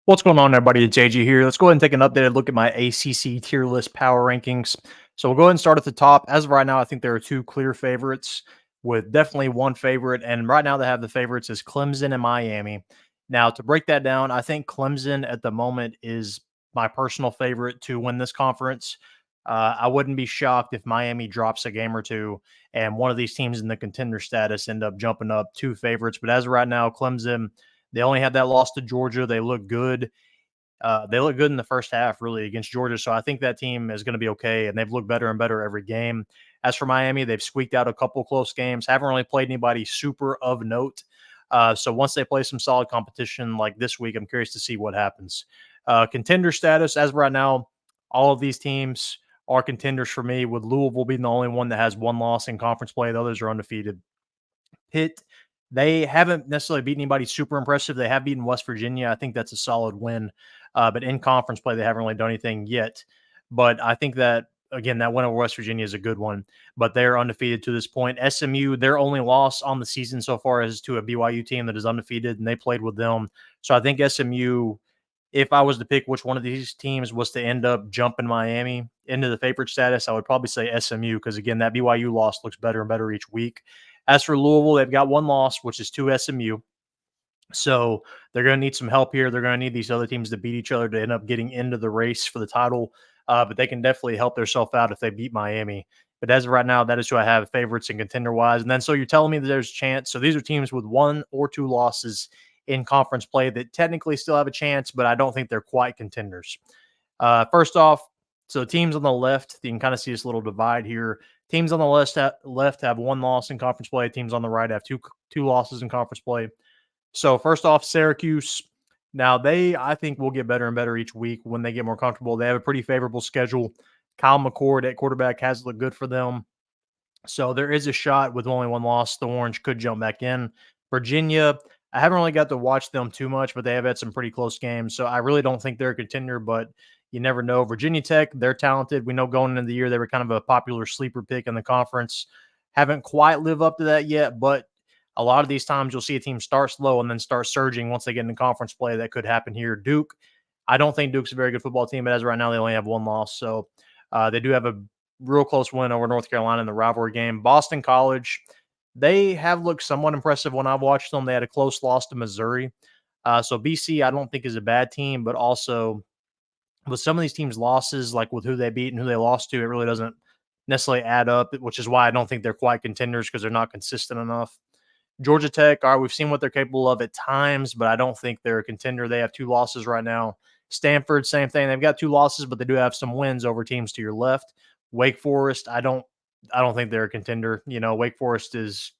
What's going on, everybody? It's AG here. Let's go ahead and take an updated look at my ACC tier list power rankings. So we'll go ahead and start at the top. As of right now, I think there are two clear favorites with definitely one favorite. And right now they have the favorites is Clemson and Miami. Now, to break that down, I think Clemson at the moment is my personal favorite to win this conference. I wouldn't be shocked if Miami drops a game or two and one of these teams in the contender status end up jumping up two favorites. But as of right now, Clemson, they only had that loss to Georgia. They look good. They look good in the first half, really, against Georgia. So I think that team is going to be okay, and they've looked better and better every game. As for Miami, they've squeaked out a couple close games. Haven't really played anybody super of note. So once they play some solid competition like this week, I'm curious to see what happens. Contender status, as of right now, all of these teams are contenders for me, with Louisville being the only one that has one loss in conference play. The others are undefeated. Pitt, they haven't necessarily beaten anybody super impressive. They have beaten West Virginia. I think that's a solid win. But in conference play, they haven't really done anything yet. But I think that, again, that win over West Virginia is a good one. But they're undefeated to this point. SMU, their only loss on the season so far is to a BYU team that is undefeated, and they played with them. So I think SMU, if I was to pick which one of these teams was to end up jumping Miami into the favorite status, I would probably say SMU because, again, that BYU loss looks better and better each week. As for Louisville, they've got one loss, which is to SMU. So they're going to need some help here. They're going to need these other teams to beat each other to end up getting into the race for the title. But they can definitely help themselves out if they beat Miami. But as of right now, that is who I have favorites and contender-wise. And then so you're telling me that there's a chance. So these are teams with one or two losses in conference play that technically still have a chance, but I don't think they're quite contenders. First off, so teams on the left, you can kind of see this little divide here. Teams on the left have one loss in conference play. Teams on the right have two losses in conference play. So first off, Syracuse. Now I think, will get better and better each week when they get more comfortable. They have a pretty favorable schedule. Kyle Mccord at quarterback has looked good for them. So there is a shot with only one loss. The Orange could jump back in. Virginia, I haven't really got to watch them too much, but they have had some pretty close games. So I really don't think they're a contender, but you never know. Virginia Tech, they're talented. We know going into the year they were kind of a popular sleeper pick in the conference. Haven't quite lived up to that yet, but a lot of these times you'll see a team start slow and then start surging once they get into conference play. That could happen here. Duke, I don't think Duke's a very good football team, but as of right now, they only have one loss. So they do have a real close win over North Carolina in the rivalry game. Boston College, they have looked somewhat impressive when I've watched them. They had a close loss to Missouri. So BC, I don't think is a bad team, but also with some of these teams' losses, like with who they beat and who they lost to, it really doesn't necessarily add up, which is why I don't think they're quite contenders because they're not consistent enough. Georgia Tech, all right, we've seen what they're capable of at times, but I don't think they're a contender. They have two losses right now. Stanford, same thing. They've got two losses, but they do have some wins over teams to your left. Wake Forest, I don't think they're a contender. You know, Wake Forest is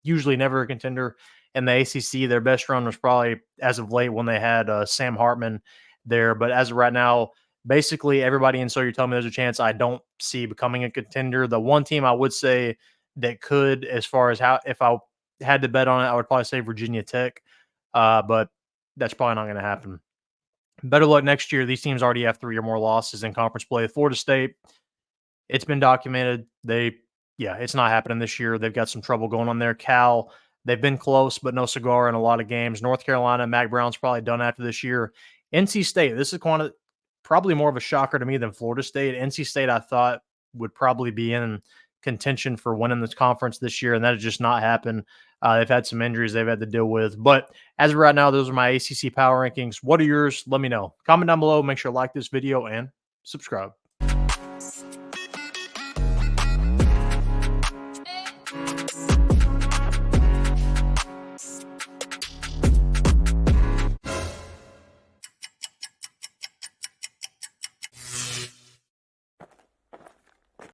usually never a contender. And the ACC, their best run was probably as of late when they had Sam Hartman there. But as of right now, basically everybody in So You're Telling Me There's a Chance I don't see becoming a contender. The one team I would say that could, as far as how if I had to bet on it, I would probably say Virginia Tech. But that's probably not going to happen. Better luck next year. These teams already have 3 or more losses in conference play. Florida State, it's been documented. It's not happening this year. They've got some trouble going on there. Cal, they've been close, but no cigar in a lot of games. North Carolina, Mack Brown's probably done after this year. NC State, this is probably more of a shocker to me than Florida State. NC State, I thought, would probably be in contention for winning this conference this year, and that has just not happened. They've had some injuries they've had to deal with. But as of right now, those are my ACC power rankings. What are yours? Let me know. Comment down below. Make sure to like this video and subscribe.